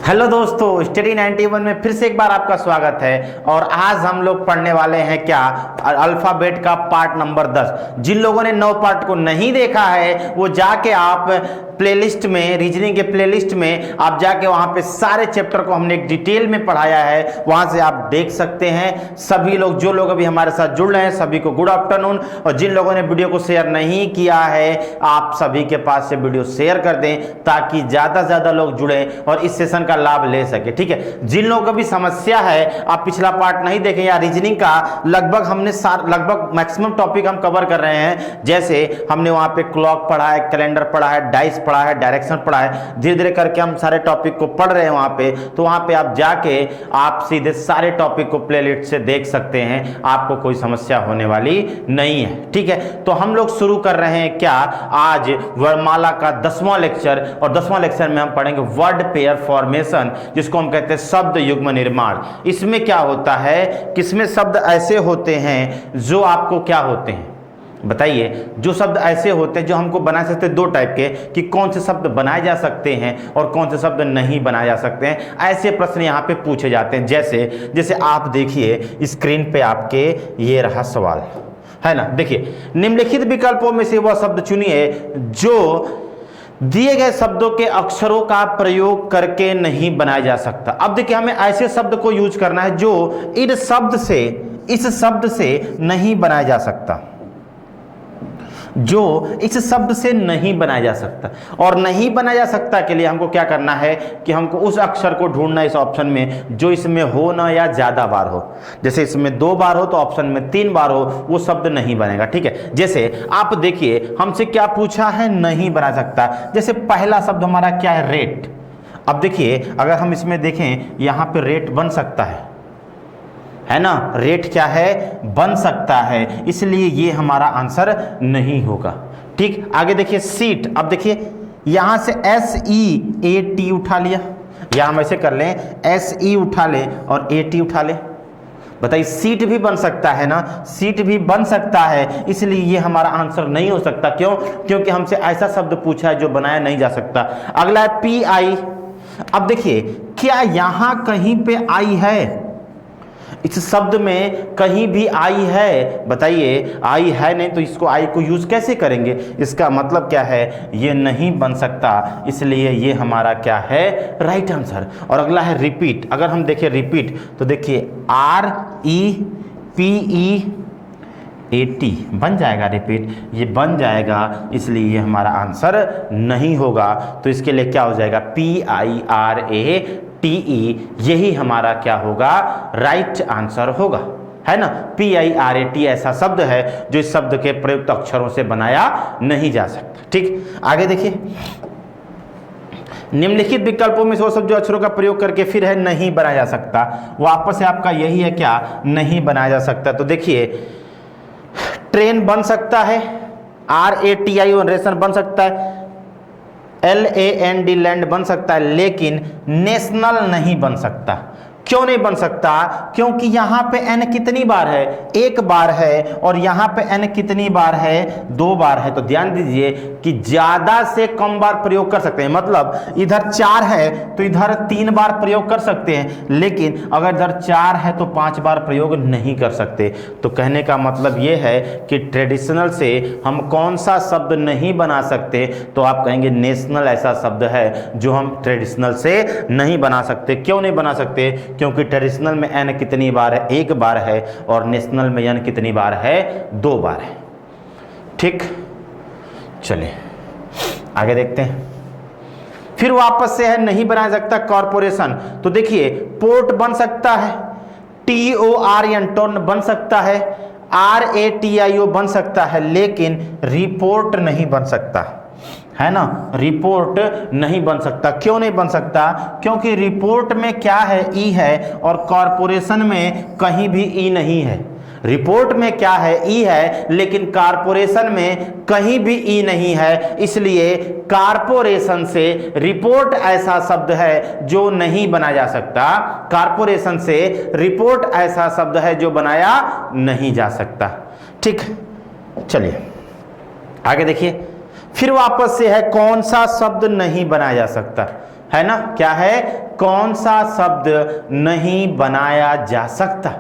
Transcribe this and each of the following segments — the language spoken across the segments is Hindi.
हेलो दोस्तों, स्टडी 91 में फिर से एक बार आपका स्वागत है। और आज हम लोग पढ़ने वाले हैं क्या, अल्फाबेट का पार्ट नंबर 10। जिन लोगों ने 9 पार्ट को नहीं देखा है वो जाके आप प्लेलिस्ट में, रीजनिंग के प्लेलिस्ट में आप जाके वहां पे सारे चैप्टर को हमने एक डिटेल में पढ़ाया है, वहां से आप देख सकते हैं। सभी लोग, जो लोग अभी हमारे साथ जुड़ रहे हैं, सभी को गुड आफ्टरनून। और जिन लोगों ने वीडियो को शेयर नहीं किया है, आप सभी के पास से वीडियो शेयर कर दें ताकि ज्यादा से ज्यादा लोग जुड़े और इस सेशन का लाभ ले सके। ठीक है, जिन लोगों को भी समस्या है, आप पिछला पार्ट नहीं देखें या रीजनिंग का लगभग हमने लगभग मैक्सिमम टॉपिक हम कवर कर रहे हैं। जैसे हमने वहां पे क्लॉक पढ़ा है, कैलेंडर पढ़ा है, डाइस पढ़ा है, डायरेक्शन पढ़ा है, धीरे धीरे करके हम सारे टॉपिक को पढ़ रहे हैं वहां पे। तो वहां पे आप जाके आप सीधे सारे टॉपिक को प्लेलिस्ट से देख सकते हैं, आपको कोई समस्या होने वाली नहीं है। ठीक है, तो हम लोग शुरू कर रहे हैं क्या, आज वर्णमाला का 10वां लेक्चर। और 10वां लेक्चर में हम पढ़ेंगे वर्ड पेयर फॉर्मेशन, जिसको हम कहते हैं शब्द युग्म निर्माण। इसमें क्या होता है, किसमें शब्द ऐसे होते हैं जो आपको क्या होते हैं बताइए, जो शब्द ऐसे होते हैं जो हमको बना सकते हैं, 2 टाइप के, कि कौन से शब्द बनाए जा सकते हैं और कौन से शब्द नहीं बनाए जा सकते हैं। ऐसे प्रश्न यहाँ पे पूछे जाते हैं। जैसे आप देखिए स्क्रीन पे आपके ये रहा सवाल, है ना। देखिए, निम्नलिखित विकल्पों में से वह शब्द चुनिए जो दिए गए शब्दों के अक्षरों का प्रयोग करके नहीं बनाया जा सकता। अब देखिए, हमें ऐसे शब्द को यूज करना है जो इस शब्द से नहीं बनाया जा सकता, जो इस शब्द से नहीं बनाया जा सकता। और नहीं बनाया जा सकता के लिए हमको क्या करना है कि हमको उस अक्षर को ढूंढना है इस ऑप्शन में जो इसमें हो ना या ज्यादा बार हो। जैसे इसमें 2 बार हो तो ऑप्शन में 3 बार हो, वो शब्द नहीं बनेगा। ठीक है, जैसे आप देखिए हमसे क्या पूछा है, नहीं बना सकता। जैसे पहला शब्द हमारा क्या है, रेट। अब देखिए अगर हम इसमें देखें, यहां पे रेट बन सकता है ना, रेट क्या है, बन सकता है, इसलिए ये हमारा आंसर नहीं होगा। ठीक, आगे देखिए सीट। अब देखिए यहां से SEAT उठा लिया, या हम ऐसे कर लें SE उठा ले और AT उठा ले। बताइए, सीट भी बन सकता है ना, सीट भी बन सकता है, इसलिए ये हमारा आंसर नहीं हो सकता। क्यों? क्योंकि हमसे ऐसा शब्द पूछा है जो बनाया नहीं जा सकता। अगला है PI। अब देखिए, क्या यहां कहीं पे आई है, इस शब्द में कहीं भी आई है? बताइए, आई है नहीं तो इसको आई को यूज कैसे करेंगे? इसका मतलब क्या है, ये नहीं बन सकता, इसलिए ये हमारा क्या है, राइट आंसर। और अगला है रिपीट। अगर हम देखें रिपीट तो देखिए REPEAT बन जाएगा, रिपीट ये बन जाएगा, इसलिए ये हमारा आंसर नहीं होगा। तो इसके लिए क्या हो जाएगा, PIRATE, यही हमारा क्या होगा, राइट आंसर होगा, है ना। PIRAT ऐसा शब्द है जो इस शब्द के प्रयुक्त अक्षरों से बनाया नहीं जा सकता। ठीक, आगे देखिए, निम्नलिखित विकल्पों में से वो शब्द जो अक्षरों का प्रयोग करके फिर है नहीं बनाया जा सकता, वापस से आपका यही है क्या, नहीं बनाया जा सकता। तो देखिए, ट्रेन बन सकता है, RATI रेशन बन सकता है, LAND लैंड बन सकता है, लेकिन नेशनल नहीं बन सकता। क्यों नहीं बन सकता? क्योंकि यहां पे n कितनी बार है, 1 बार है, और यहां पे n कितनी बार है, 2 बार है। तो ध्यान दीजिए कि ज्यादा से कम बार प्रयोग कर सकते हैं। मतलब इधर 4 है तो इधर 3 बार प्रयोग कर सकते हैं, लेकिन अगर इधर 4 है तो 5 बार प्रयोग नहीं कर सकते। तो कहने का मतलब यह है कि ट्रेडिशनल से हम कौन सा शब्द नहीं बना सकते, तो आप कहेंगे नेशनल ऐसा शब्द है जो हम ट्रेडिशनल से नहीं बना सकते। क्यों नहीं बना सकते? क्योंकि ट्रेडिशनल में n कितनी बार है, 1 बार है, और नेशनल में n कितनी बार है, 2 बार है। ठीक, चलिए आगे देखते हैं। फिर वापस से है नहीं बना सकता, कॉर्पोरेशन। तो देखिए, पोर्ट बन सकता है, TORN बन सकता है, RATIO बन सकता है, लेकिन रिपोर्ट नहीं बन सकता, है ना। रिपोर्ट नहीं बन सकता। क्यों नहीं बन सकता? क्योंकि रिपोर्ट में क्या है, ई है, और कॉर्पोरेशन में कहीं भी ई नहीं है। रिपोर्ट में क्या है, ई है, लेकिन कॉर्पोरेशन में कहीं भी ई नहीं है, इसलिए कॉर्पोरेशन से रिपोर्ट ऐसा शब्द है जो नहीं बनाया जा सकता। कॉर्पोरेशन से रिपोर्ट ऐसा शब्द है जो बनाया नहीं जा सकता। ठीक, चलिए आगे देखिए। फिर वापस से है कौन सा शब्द नहीं बनाया जा सकता, है ना, क्या है, कौन सा शब्द नहीं बनाया जा सकता।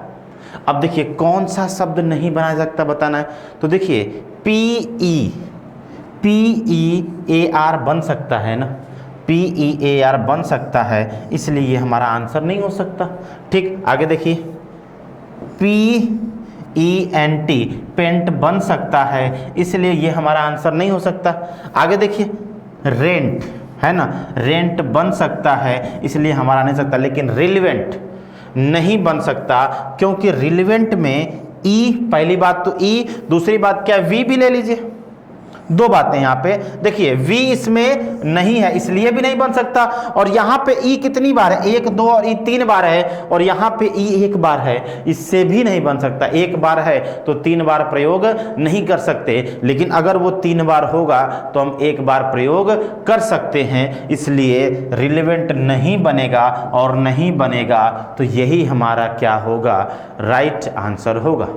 अब देखिए कौन सा शब्द नहीं बनाया जा सकता बताना है। तो देखिए PEAR बन सकता है ना, PEAR बन सकता है, इसलिए ये हमारा आंसर नहीं हो सकता। ठीक, आगे देखिए PENT पेंट बन सकता है, इसलिए ये हमारा आंसर नहीं हो सकता। आगे देखिए रेंट है ना, रेंट बन सकता है, इसलिए हमारा नहीं सकता। लेकिन रिलेवेंट नहीं बन सकता, क्योंकि रिलेवेंट में ई, पहली बात तो ई, दूसरी बात क्या वी भी ले लीजिए, दो बातें यहाँ पे देखिए, वी इसमें नहीं है इसलिए भी नहीं बन सकता, और यहाँ पे ई कितनी बार है, 1 2 और ई 3 बार है, और यहाँ पे ई 1 बार है, इससे भी नहीं बन सकता। 1 बार है तो 3 बार प्रयोग नहीं कर सकते, लेकिन अगर वो 3 बार होगा तो हम 1 बार प्रयोग कर सकते हैं, इसलिए रिलेवेंट नहीं बनेगा, और नहीं बनेगा तो यही हमारा क्या होगा, राइट आंसर होगा,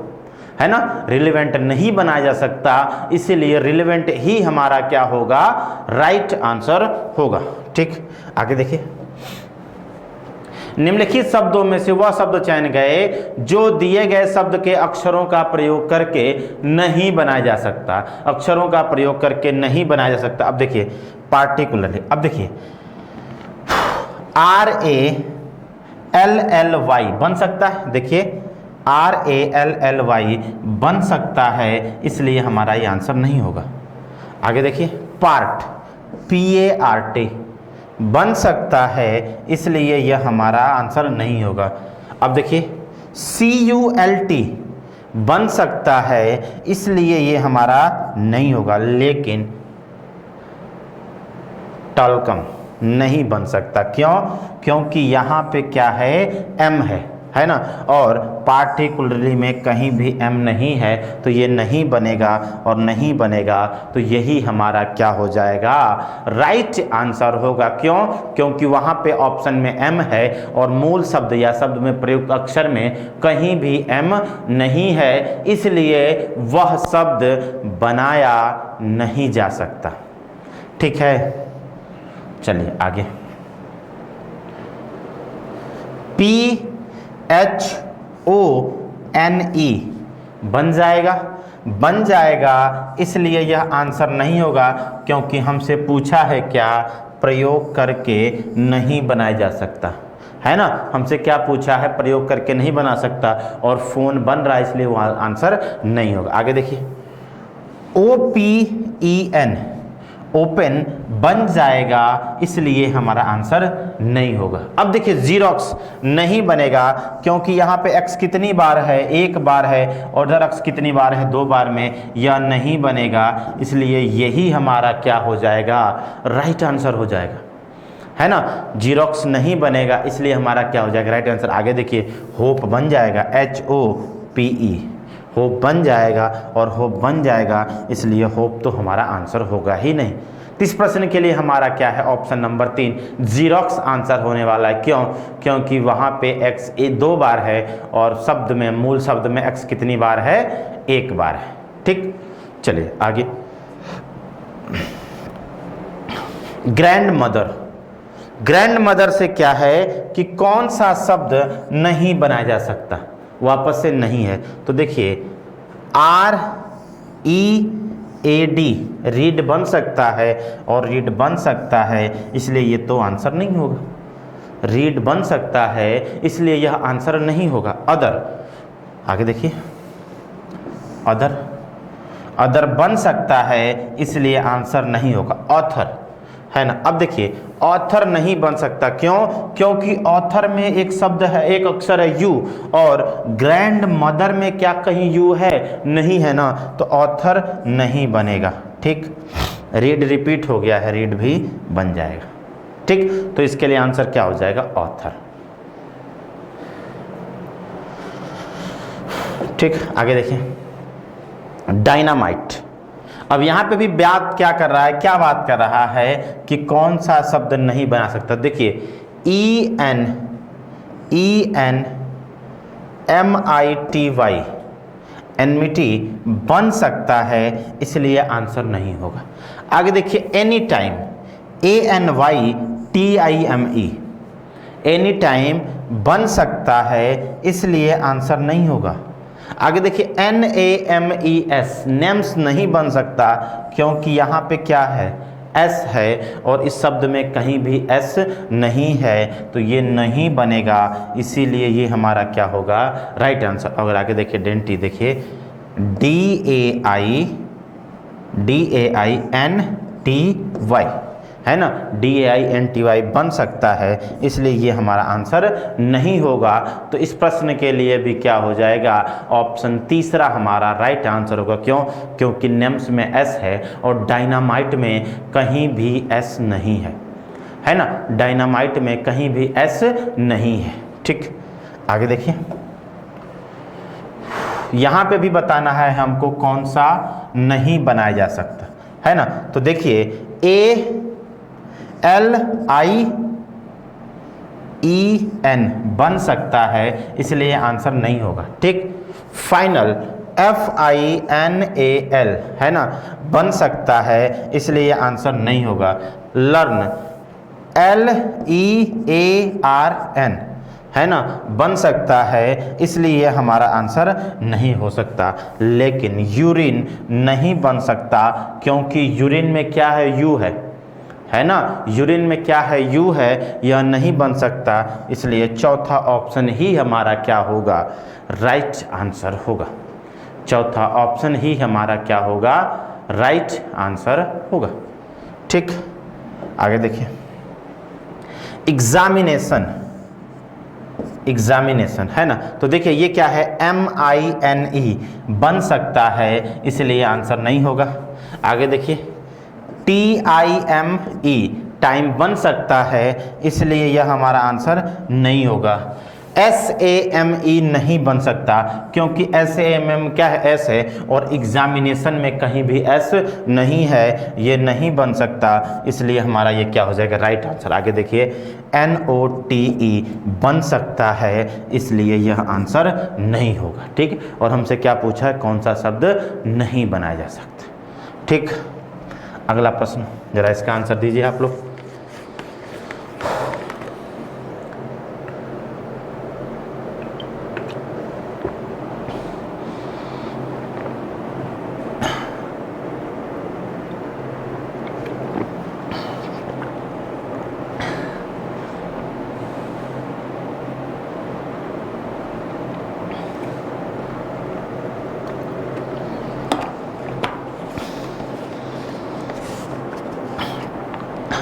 है ना। रिलेवेंट नहीं बनाया जा सकता, इसीलिए रिलेवेंट ही हमारा क्या होगा, राइट आंसर होगा। ठीक, आगे देखिए निम्नलिखित शब्दों में से वह शब्द चयन गए जो दिए गए शब्द के अक्षरों का प्रयोग करके नहीं बनाया जा सकता। अक्षरों का प्रयोग करके नहीं बनाया जा सकता। अब देखिए पार्टिकुलरली, अब देखिए RALLY बन सकता है, देखिए RALLY बन सकता है, इसलिए हमारा ये आंसर नहीं होगा। आगे देखिए पार्ट PART बन सकता है, इसलिए यह हमारा आंसर नहीं होगा। अब देखिए CULT बन सकता है, इसलिए ये हमारा नहीं होगा। लेकिन टलकम नहीं बन सकता, क्यों, क्योंकि यहाँ पे क्या है, M है ना, और पार्टिकुलरली में कहीं भी M नहीं है, तो ये नहीं बनेगा, और नहीं बनेगा तो यही हमारा क्या हो जाएगा, राइट आंसर होगा। क्यों, क्योंकि वहाँ पे ऑप्शन में M है, और मूल शब्द या शब्द में प्रयुक्त अक्षर में कहीं भी M नहीं है, इसलिए वह शब्द बनाया नहीं जा सकता। ठीक है, चलिए आगे PHONE बन जाएगा, इसलिए यह आंसर नहीं होगा, क्योंकि हमसे पूछा है क्या, प्रयोग करके नहीं बनाया जा सकता, है ना। हमसे क्या पूछा है, प्रयोग करके नहीं बना सकता, और फोन बन रहा है, इसलिए वो आंसर नहीं होगा। आगे देखिए OPEN ओपन बन जाएगा, इसलिए हमारा आंसर नहीं होगा। अब देखिए जीरोक्स नहीं बनेगा, क्योंकि यहाँ पे x कितनी बार है, 1 बार है, और उधर x कितनी बार है, 2 बार में, यह नहीं बनेगा, इसलिए यही हमारा क्या हो जाएगा, राइट आंसर हो जाएगा, है ना। जीरोक्स नहीं बनेगा, इसलिए हमारा क्या हो जाएगा, राइट आंसर। आगे देखिए होप बन जाएगा, HOPE होप बन जाएगा, और होप बन जाएगा, इसलिए होप तो हमारा आंसर होगा ही नहीं। इस प्रश्न के लिए हमारा क्या है, ऑप्शन नंबर 3 जीरोक्स आंसर होने वाला है। क्यों, क्योंकि वहाँ पे x 2 बार है, और शब्द में, मूल शब्द में x कितनी बार है, 1 बार है। ठीक, चलिए आगे ग्रैंड मदर से क्या है कि कौन सा शब्द नहीं बनाया जा सकता, वापस से नहीं है। तो देखिए READ रीड बन सकता है, और रीड बन सकता है, इसलिए ये तो आंसर नहीं होगा। रीड बन सकता है, इसलिए यह आंसर नहीं होगा। अदर, आगे देखिए अदर बन सकता है, इसलिए आंसर नहीं होगा। ऑथर, है ना। अब देखिए ऑथर नहीं बन सकता, क्यों, क्योंकि ऑथर में एक शब्द है, एक अक्षर है यू, और ग्रैंड मदर में क्या कहीं यू है, नहीं है ना, तो ऑथर नहीं बनेगा। ठीक, रीड रिपीट हो गया है, रीड भी बन जाएगा। ठीक, तो इसके लिए आंसर क्या हो जाएगा, ऑथर। ठीक, आगे देखिए डायनामाइट। अब यहाँ पे भी बात क्या कर रहा है, क्या बात कर रहा है कि कौन सा शब्द नहीं बना सकता। देखिए ENMITY एनमिटी बन सकता है, इसलिए आंसर नहीं होगा। आगे देखिए any time ANYTIME any time बन सकता है, इसलिए आंसर नहीं होगा। आगे देखिए NAMES नेम्स नहीं बन सकता क्योंकि यहाँ पे क्या है, एस है और इस शब्द में कहीं भी एस नहीं है, तो ये नहीं बनेगा, इसीलिए ये हमारा क्या होगा, राइट आंसर। अगर आगे देखिए डेंटी, देखिए DAINTY है ना, DAINTY बन सकता है, इसलिए ये हमारा आंसर नहीं होगा। तो इस प्रश्न के लिए भी क्या हो जाएगा, ऑप्शन तीसरा हमारा राइट आंसर होगा। क्यों? क्योंकि नेम्स में एस है और डायनामाइट में कहीं भी एस नहीं है ना, डायनामाइट में कहीं भी एस नहीं है। ठीक, आगे देखिए, यहाँ पे भी बताना है हमको कौन सा नहीं बनाया जा सकता, है ना। तो देखिए ALIEN बन सकता है, इसलिए आंसर नहीं होगा। ठीक, फाइनल FINAL है ना, बन सकता है, इसलिए आंसर नहीं होगा। लर्न LEARN है ना, बन सकता है, इसलिए हमारा आंसर नहीं हो सकता। लेकिन यूरिन नहीं बन सकता क्योंकि यूरिन में क्या है, यू है ना, यूरिन में क्या है, यू है, यह नहीं बन सकता, इसलिए चौथा ऑप्शन ही हमारा क्या होगा, राइट आंसर होगा। चौथा ऑप्शन ही हमारा क्या होगा, राइट आंसर होगा। ठीक, आगे देखिए, एग्जामिनेशन है ना, तो देखिए ये क्या है, MINE बन सकता है, इसलिए आंसर नहीं होगा। आगे देखिए TIME टाइम बन सकता है, इसलिए यह हमारा आंसर नहीं होगा। SAME नहीं बन सकता क्योंकि SAMM क्या है, एस है और एग्जामिनेशन में कहीं भी एस नहीं है, ये नहीं बन सकता, इसलिए हमारा ये क्या हो जाएगा, राइट आंसर। आगे देखिए NOTE बन सकता है, इसलिए यह आंसर नहीं होगा। ठीक, और हमसे क्या पूछा है, कौन सा शब्द नहीं बनाया जा सकता। ठीक, अगला प्रश्न, जरा इसका आंसर दीजिए आप लोग।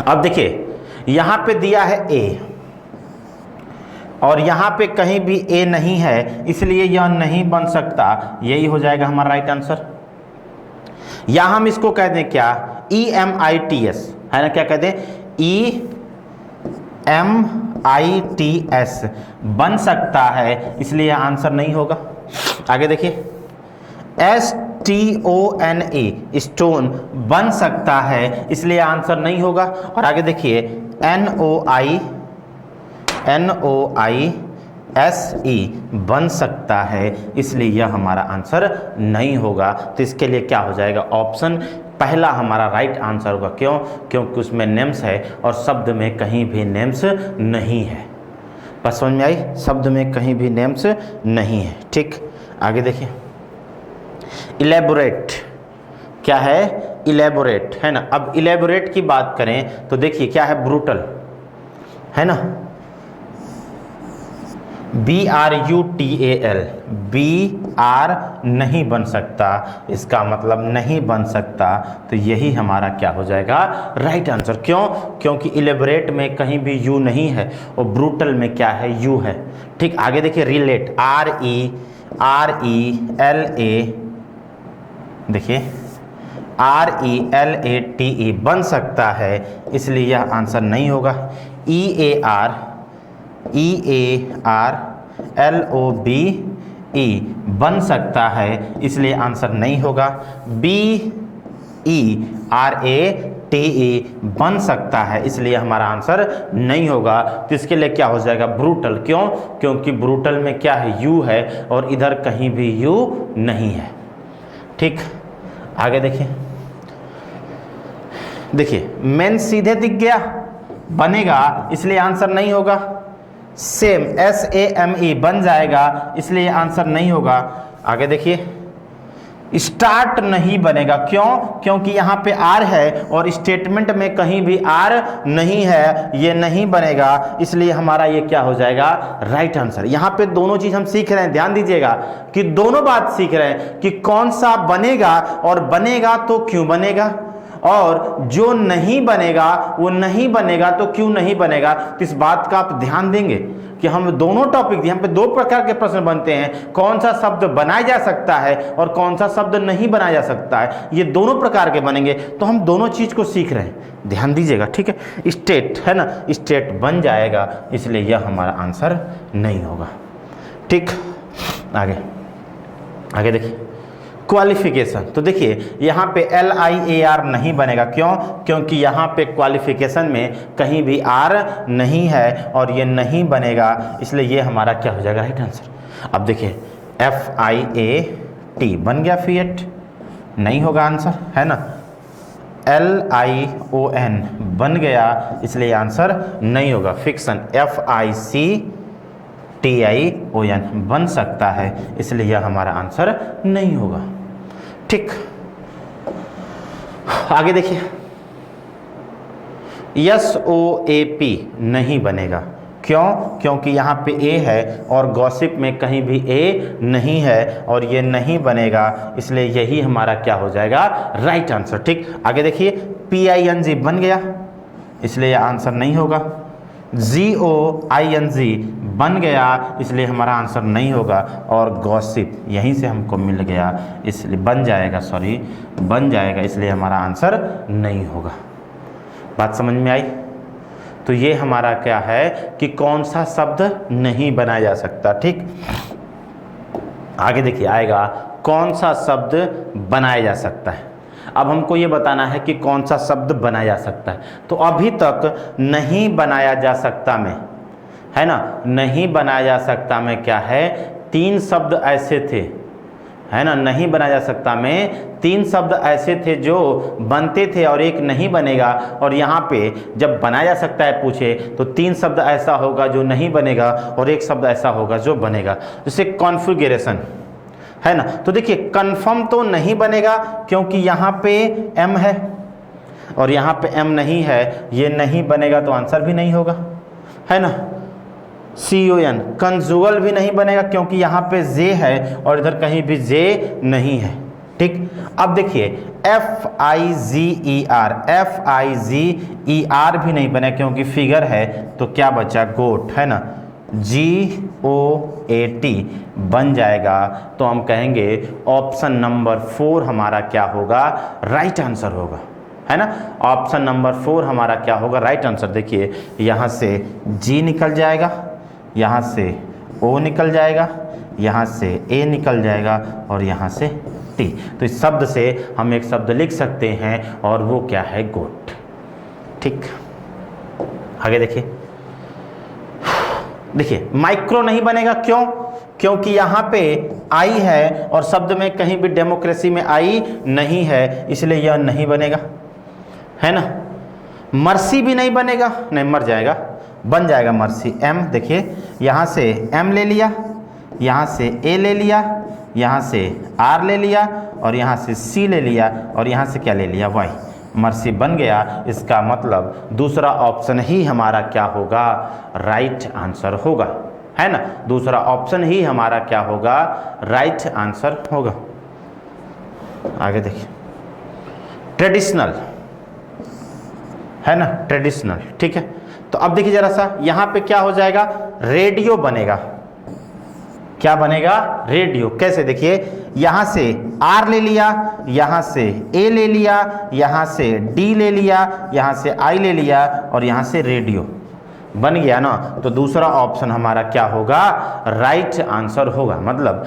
अब देखिए यहाँ पे दिया है A और यहाँ पे कहीं भी A नहीं है, इसलिए यह नहीं बन सकता, यही हो जाएगा हमारा राइट आंसर। या हम इसको कह दें क्या, EMITS है ना, क्या कहते हैं, EMITS बन सकता है, इसलिए आंसर नहीं होगा। आगे देखिए STONE स्टोन बन सकता है, इसलिए आंसर नहीं होगा। और आगे देखिए NOISE बन सकता है, इसलिए यह हमारा आंसर नहीं होगा। तो इसके लिए क्या हो जाएगा, ऑप्शन पहला हमारा राइट आंसर होगा। क्यों? क्योंकि उसमें नेम्स है और शब्द में कहीं भी नेम्स नहीं है। बस समझ में आई, शब्द में कहीं भी नेम्स नहीं है। ठीक, आगे देखिए इलेबोरेट क्या है, इलेबोरेट है ना। अब इलेबोरेट की बात करें तो देखिए क्या है, ब्रूटल है ना, BRUTAL BR नहीं बन सकता, इसका मतलब नहीं बन सकता, तो यही हमारा क्या हो जाएगा, राइट आंसर। क्यों? क्योंकि इलेबोरेट में कहीं भी यू नहीं है और ब्रूटल में क्या है, यू है। ठीक, आगे देखिए रिलेट RELA देखिए RELATE बन सकता है, इसलिए यह आंसर नहीं होगा। EARLOBE बन सकता है, इसलिए आंसर नहीं होगा। BERATE बन सकता है, इसलिए हमारा आंसर नहीं होगा। तो इसके लिए क्या हो जाएगा, ब्रूटल। क्यों? क्योंकि ब्रूटल में क्या है, यू है और इधर कहीं भी यू नहीं है। ठीक, आगे देखिए, देखिए मेन सीधे दिख गया, बनेगा, इसलिए आंसर नहीं होगा। सेम SAME बन जाएगा, इसलिए आंसर नहीं होगा। आगे देखिए, स्टार्ट नहीं बनेगा, क्यों? क्योंकि यहाँ पे आर है और स्टेटमेंट में कहीं भी आर नहीं है, ये नहीं बनेगा, इसलिए हमारा ये क्या हो जाएगा? Right answer. यहाँ पे दोनों चीज हम सीख रहे हैं, ध्यान दीजिएगा कि दोनों बात सीख रहे हैं कि कौन सा बनेगा और बनेगा तो क्यों बनेगा, और जो नहीं बनेगा वो नहीं बनेगा तो क्यों नहीं बनेगा। तो इस बात का आप ध्यान देंगे कि हम दोनों टॉपिक यहाँ पे दो प्रकार के प्रश्न बनते हैं, कौन सा शब्द बनाया जा सकता है और कौन सा शब्द नहीं बनाया जा सकता है, ये दोनों प्रकार के बनेंगे। तो हम दोनों चीज को सीख रहे हैं, ध्यान दीजिएगा, ठीक है। स्टेट है ना, स्टेट बन जाएगा, इसलिए यह हमारा आंसर नहीं होगा, ठीक। आगे आगे देखिए, क्वालिफिकेशन। तो देखिए यहाँ पे LIAR नहीं बनेगा, क्यों? क्योंकि यहाँ पे क्वालिफिकेशन में कहीं भी R नहीं है और ये नहीं बनेगा, इसलिए ये हमारा क्या हो जाएगा? Right answer. अब देखिए FIAT बन गया, फिएट नहीं होगा आंसर, है ना। LION बन गया, इसलिए आंसर नहीं होगा। फिक्शन FICTION बन सकता है, इसलिए यह हमारा आंसर नहीं होगा, ठीक। आगे देखिए, SOAP नहीं बनेगा, क्यों? क्योंकि यहाँ पे A है और गॉसिप में कहीं भी A नहीं है और ये नहीं बनेगा, इसलिए यही हमारा क्या हो जाएगा? राइट आंसर, ठीक। आगे देखिए, PING बन गया, इसलिए आंसर नहीं होगा। GOING बन गया, इसलिए हमारा आंसर नहीं होगा। और गॉसिप यहीं से हमको मिल गया, इसलिए बन जाएगा, सॉरी बन जाएगा, इसलिए हमारा आंसर नहीं होगा। बात समझ में आई? तो ये हमारा क्या है कि कौन सा शब्द नहीं बनाया जा सकता, ठीक। आगे देखिए आएगा, कौन सा शब्द बनाया जा सकता है। अब हमको ये बताना है कि कौन सा शब्द बनाया जा सकता है। तो अभी तक नहीं बनाया जा सकता में, है ना, नहीं बनाया जा सकता में क्या है? 3 शब्द ऐसे थे, है ना, नहीं बनाया जा सकता में 3 शब्द ऐसे थे जो बनते थे और एक नहीं बनेगा। और यहाँ पे जब बनाया जा सकता है पूछे तो 3 शब्द ऐसा होगा जो नहीं बनेगा और एक शब्द ऐसा होगा जो बनेगा। जैसे कॉन्फ़िगरेशन, है ना। तो देखिए कन्फर्म तो नहीं बनेगा क्योंकि यहाँ पे M है और यहाँ पे M नहीं है, ये नहीं बनेगा तो आंसर भी नहीं होगा, है ना। CON कंजुगल भी नहीं बनेगा क्योंकि यहाँ पे J है और इधर कहीं भी J नहीं है, ठीक। अब देखिए FIGER भी नहीं बने क्योंकि फिगर है, तो क्या बचा? गोट, है ना। GOAT बन जाएगा, तो हम कहेंगे ऑप्शन नंबर 4 हमारा क्या होगा? राइट आंसर होगा, है ना। ऑप्शन नंबर 4 हमारा क्या होगा? Right answer. देखिए यहाँ से G निकल जाएगा, यहाँ से O निकल जाएगा, यहाँ से A निकल जाएगा और यहाँ से T। तो इस शब्द से हम एक शब्द लिख सकते हैं और वो क्या है? गोट, ठीक। आगे देखिए, देखिए माइक्रो नहीं बनेगा, क्यों? क्योंकि यहाँ पे आई है और शब्द में कहीं भी डेमोक्रेसी में आई नहीं है, इसलिए यह नहीं बनेगा, है ना। मर्सी भी नहीं बनेगा, नहीं मर जाएगा, बन जाएगा मर्सी। M देखिए यहाँ से M ले लिया, यहाँ से A ले लिया, यहाँ से R ले लिया और यहाँ से C ले लिया और यहाँ से क्या ले लिया? Y। मर्सी बन गया, इसका मतलब दूसरा ऑप्शन ही हमारा क्या होगा? राइट आंसर होगा, है ना। दूसरा ऑप्शन ही हमारा क्या होगा? राइट आंसर होगा। आगे देखिए, ट्रेडिशनल, है ना, ट्रेडिशनल, ठीक है। तो अब देखिए जरा सा, यहाँ पे क्या हो जाएगा? रेडियो बनेगा। क्या बनेगा? रेडियो। कैसे? देखिए यहाँ से R ले लिया, यहाँ से A ले लिया, यहाँ से D ले लिया, यहाँ से I ले लिया और यहाँ से रेडियो बन गया ना। तो दूसरा ऑप्शन हमारा क्या होगा? राइट आंसर होगा। मतलब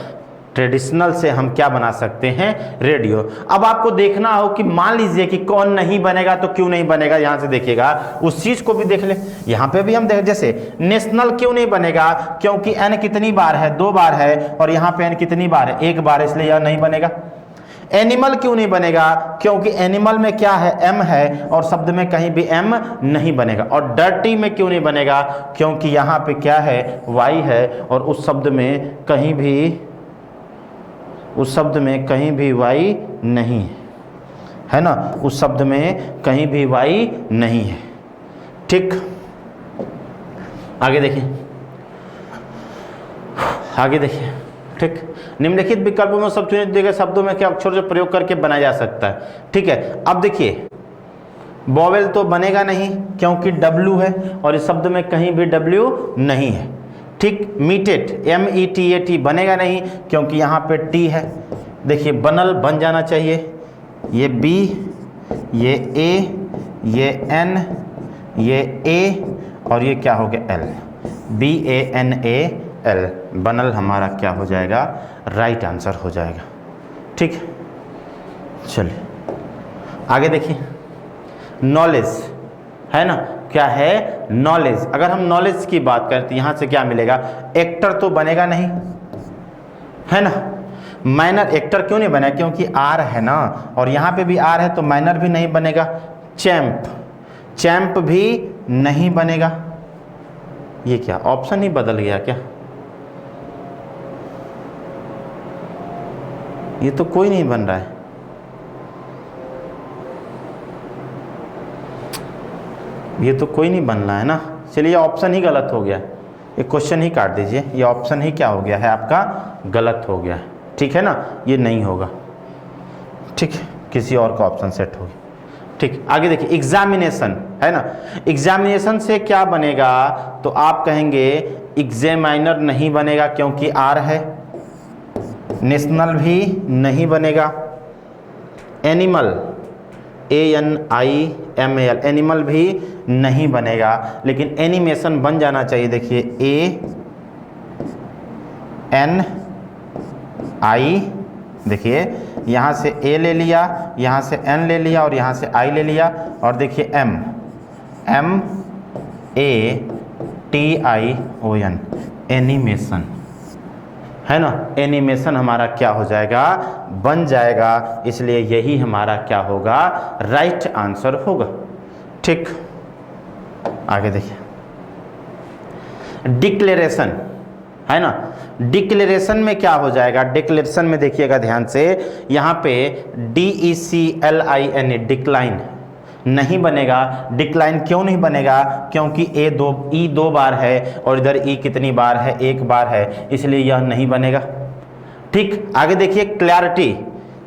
ट्रेडिशनल से हम क्या बना सकते हैं? रेडियो। अब आपको देखना हो कि मान लीजिए कि कौन नहीं बनेगा तो क्यों नहीं बनेगा, यहां से देखिएगा, उस चीज को भी देख ले। यहां पे भी हम देख, जैसे नेशनल क्यों नहीं बनेगा? क्योंकि N कितनी बार है? 2 बार है और यहां पे N कितनी बार है? 1 बार, इसलिए यह नहीं बनेगा। एनिमल क्यों नहीं बनेगा? क्योंकि एनिमल में क्या है, एम है और शब्द में कहीं भी एम नहीं बनेगा। और डर्टी में क्यों नहीं बनेगा? क्योंकि यहाँ पे क्या है, वाई है और उस शब्द में कहीं भी वाई नहीं है ना, उस शब्द में कहीं भी वाई नहीं है। ठीक, आगे देखिए, ठीक। निम्नलिखित विकल्पों में सब चुने दिए गए शब्दों में क्या अक्षर जो प्रयोग करके बनाया जा सकता है? ठीक है, अब देखिए वोवेल तो बनेगा नहीं क्योंकि डब्ल्यू है और इस शब्द में कहीं भी डब्ल्यू नहीं है। ठीक, मीटेट, METAT बनेगा नहीं क्योंकि यहाँ पे टी है। देखिए बनल बन जाना चाहिए, ये बी, ये ए, ये एन, ये ए और ये क्या हो गया, एल। BANAL बनल हमारा क्या हो जाएगा, राइट आंसर हो जाएगा। ठीक, चलिए आगे देखिए, नॉलेज है ना, क्या है, नॉलेज। अगर हम नॉलेज की बात करें तो यहाँ से क्या मिलेगा, एक्टर तो बनेगा नहीं है ना, माइनर, एक्टर क्यों नहीं बना, क्योंकि आर है ना और यहाँ पे भी आर है तो माइनर भी नहीं बनेगा। चैंप भी नहीं बनेगा। ये क्या ऑप्शन ही बदल गया क्या? ये तो कोई नहीं बन रहा है। ये तो कोई नहीं बन रहा है ना। चलिए ऑप्शन ही गलत हो गया, ये क्वेश्चन ही काट दीजिए, ये ऑप्शन ही क्या हो गया है आपका, गलत हो गया। ठीक है ना, ये नहीं होगा। ठीक, किसी और का ऑप्शन सेट होगी। ठीक, आगे देखिए, एग्जामिनेशन है ना, एग्जामिनेशन से क्या बनेगा, तो आप कहेंगे एग्जामिनर नहीं बनेगा क्योंकि आर है। नेशनल भी नहीं बनेगा। एनिमल, ANIMAL, एनिमल भी नहीं बनेगा। लेकिन एनिमेशन बन जाना चाहिए। देखिए ANI, देखिए यहाँ से A ले लिया, यहाँ से N ले लिया और यहाँ से I ले लिया और देखिए MATION, एनिमेशन है ना, एनिमेशन हमारा क्या हो जाएगा, बन जाएगा। इसलिए यही हमारा क्या होगा, राइट आंसर होगा। ठीक, आगे देखिए, डिक्लेरेशन है ना, डिक्लेरेशन में क्या हो जाएगा, डिक्लेरेशन में देखिएगा ध्यान से, यहाँ पे DECLIN, डिक्लाइन नहीं बनेगा। डिक्लाइन क्यों नहीं बनेगा, क्योंकि E 2 बार है और इधर E कितनी बार है, 1 बार है, इसलिए यह नहीं बनेगा। ठीक, आगे देखिए, क्लैरिटी,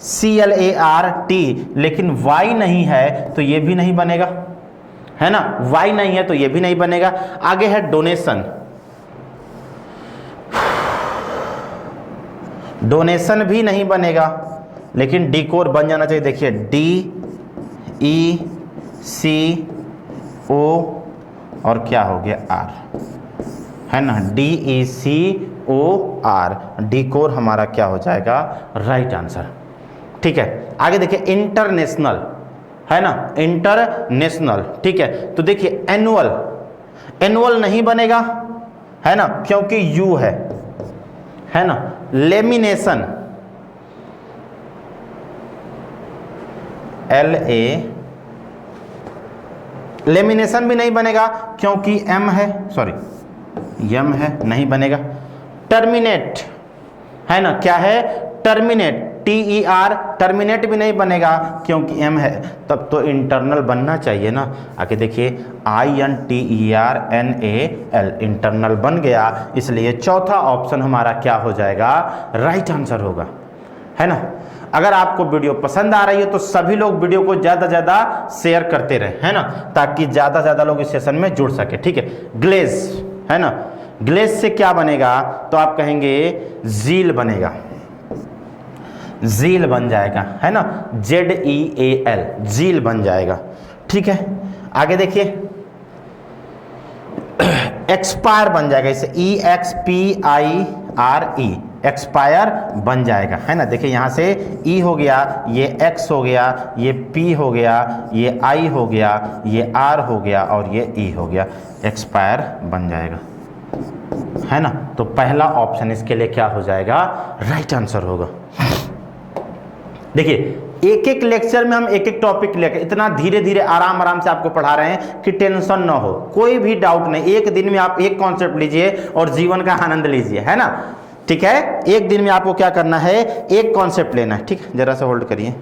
CLART, लेकिन Y नहीं है तो ये भी नहीं बनेगा है ना, Y नहीं है तो ये भी नहीं बनेगा। आगे है डोनेशन, डोनेशन भी नहीं बनेगा लेकिन डिकोर बन जाना चाहिए। देखिए DECO और क्या हो गया, R है ना, DECOR, डिकोर हमारा क्या हो जाएगा, राइट आंसर। ठीक है, आगे देखिए, इंटरनेशनल है ना, इंटरनेशनल। ठीक है, तो देखिए एनुअल, एनुअल नहीं बनेगा है ना, क्योंकि U है ना। लेमिनेशन, LA, लेमिनेशन भी नहीं बनेगा क्योंकि M है, सॉरी M है, नहीं बनेगा। टर्मिनेट है ना, क्या है, टर्मिनेट, TER, टर्मिनेट भी नहीं बनेगा क्योंकि M है, तब तो इंटरनल बनना चाहिए ना। आगे देखिए, INTERNAL, इंटरनल बन गया, इसलिए चौथा ऑप्शन हमारा क्या हो जाएगा, राइट आंसर होगा, है ना। अगर आपको वीडियो पसंद आ रही है तो सभी लोग वीडियो को ज़्यादा ज़्यादा शेयर करते रहे, है ना, ताकि ज़्यादा ज़्यादा लोग इस सेशन में जुड़ सके। ठीक है, ग्लेज है ना, ग्लेज से क्या बनेगा, तो आप कहेंगे जील बनेगा, जील बन जाएगा है ना, ZEAL, जील बन जाएगा। ठीक है, आगे देखिए, एक्सपायर बन जाएगा, इसे EXPIRE, एक्सपायर बन जाएगा है ना। देखिए यहाँ से E हो गया, ये X हो गया, ये P हो गया, ये I हो गया, ये R हो गया और ये E हो गया, एक्सपायर बन जाएगा है ना। तो पहला ऑप्शन इसके लिए क्या हो जाएगा, राइट आंसर होगा। देखिए एक एक लेक्चर में हम एक एक टॉपिक लेकर इतना धीरे धीरे आराम आराम से आपको पढ़ा रहे हैं कि टेंशन ना हो, कोई भी डाउट नहीं। एक दिन में आप एक कॉन्सेप्ट लीजिए और जीवन का आनंद लीजिए, है ना। ठीक है, एक दिन में आपको क्या करना है, एक कॉन्सेप्ट लेना है। ठीक, जरा सा होल्ड करिए,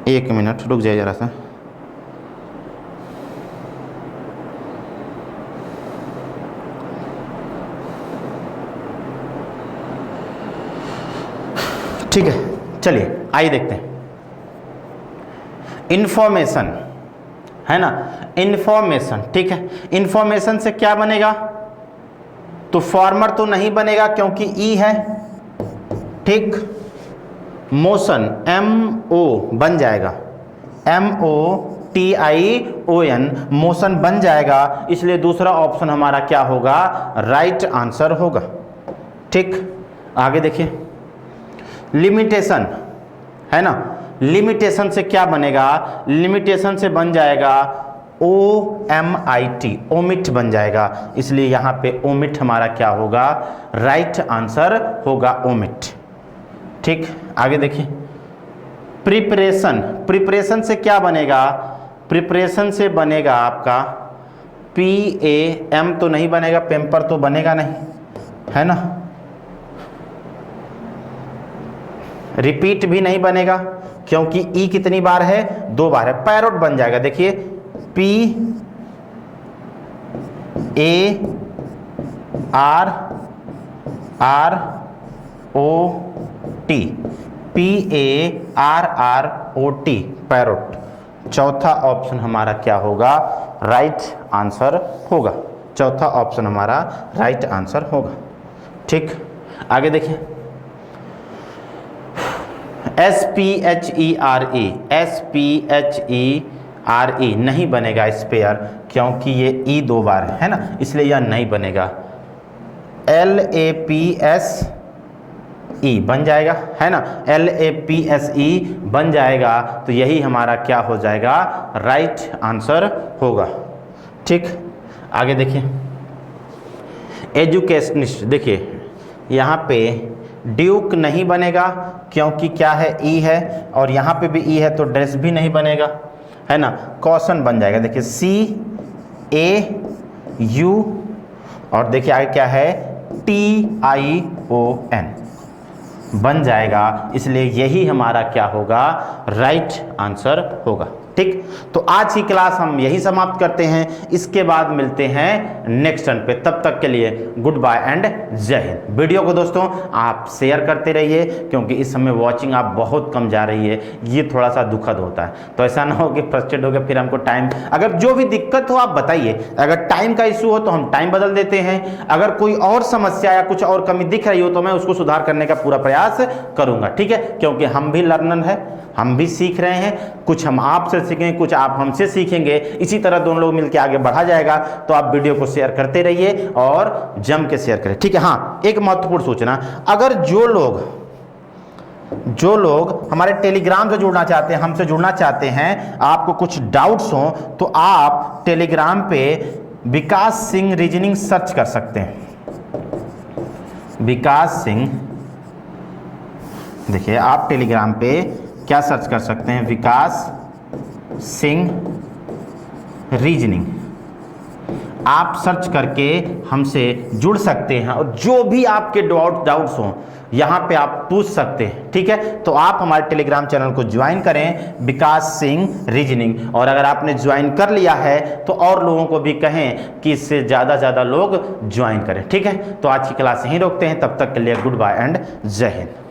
1 मिनट रुक जाइए जरा सा। ठीक है, चलिए आइए देखते हैं। इंफॉर्मेशन है ना, इंफॉर्मेशन। ठीक है, इंफॉर्मेशन से क्या बनेगा, तो फॉर्मर तो नहीं बनेगा क्योंकि ई है। ठीक, मोशन MO बन जाएगा, MOTION मोशन बन जाएगा, इसलिए दूसरा ऑप्शन हमारा क्या होगा, राइट आंसर होगा। ठीक, आगे देखिए, लिमिटेशन है ना, लिमिटेशन से क्या बनेगा, लिमिटेशन से बन जाएगा OMIT, ओमिट बन जाएगा, इसलिए यहाँ पे ओमिट हमारा क्या होगा, राइट आंसर होगा ओमिट। ठीक, आगे देखिए, प्रिपरेशन, प्रिपरेशन से क्या बनेगा, प्रिपरेशन से बनेगा आपका PAM तो नहीं बनेगा, पेपर तो बनेगा नहीं, है ना। रिपीट भी नहीं बनेगा क्योंकि ई कितनी बार है, 2 बार है। पैरोट बन जाएगा, देखिए PARROT, पैरोट। चौथा ऑप्शन हमारा क्या होगा, राइट आंसर होगा, चौथा ऑप्शन हमारा राइट आंसर होगा। ठीक, आगे देखिए, SPHERE नहीं बनेगा स्पेयर क्योंकि ये ई 2 बार है ना, इसलिए यह नहीं बनेगा। LAPSE बन जाएगा, है ना, LAPSE बन जाएगा, तो यही हमारा क्या हो जाएगा, राइट आंसर होगा। ठीक, आगे देखिए, एजुकेशनिस्ट। देखिए यहाँ पे ड्यूक नहीं बनेगा क्योंकि क्या है, ई है, और यहाँ पे भी ई है तो ड्रेस भी नहीं बनेगा, है ना। कॉशन बन जाएगा, देखिए CAU, और देखिए आगे क्या है, TION बन जाएगा, इसलिए यही हमारा क्या होगा, राइट आंसर होगा। ठीक, तो आज की क्लास हम यही समाप्त करते हैं, इसके बाद मिलते हैं नेक्स्ट टर्न पे। तब तक के लिए गुड बाय एंड जय हिंद। वीडियो को दोस्तों आप शेयर करते रहिए क्योंकि इस समय वॉचिंग आप बहुत कम जा रही है, ये थोड़ा सा दुखद होता है। तो ऐसा ना हो कि फ्रस्ट्रेट हो गया फिर हमको टाइम, अगर जो भी दिक्कत हो आप बताइए, अगर टाइम का इशू हो तो हम टाइम बदल देते हैं, अगर कोई और समस्या या कुछ और कमी दिख रही हो तो मैं उसको सुधार करने का पूरा प्रयास करूंगा। ठीक है, क्योंकि हम भी लर्नर है, हम भी सीख रहे हैं, कुछ हम आपसे सीखेंगे, कुछ आप हमसे सीखेंगे, इसी तरह दोनों लोग मिलकर आगे बढ़ा जाएगा। तो आप वीडियो को शेयर करते रहिए और जम के शेयर करें। ठीक है, हाँ एक महत्वपूर्ण सूचना, अगर जो लोग हमारे टेलीग्राम से जुड़ना चाहते हैं, हमसे जुड़ना चाहते हैं, आपको कुछ डाउट्स हो तो आप टेलीग्राम पे विकास सिंह रीजनिंग सर्च कर सकते हैं। विकास सिंह, देखिए आप टेलीग्राम पे क्या सर्च कर सकते हैं, विकास सिंह रीजनिंग, आप सर्च करके हमसे जुड़ सकते हैं और जो भी आपके डाउट्स हों यहाँ पे आप पूछ सकते हैं। ठीक है, तो आप हमारे टेलीग्राम चैनल को ज्वाइन करें, विकास सिंह रीजनिंग, और अगर आपने ज्वाइन कर लिया है तो और लोगों को भी कहें कि इससे ज़्यादा लोग ज्वाइन करें। ठीक है, तो आज की क्लास यहीं रोकते हैं, तब तक के लिए गुड बाय एंड जय हिंद।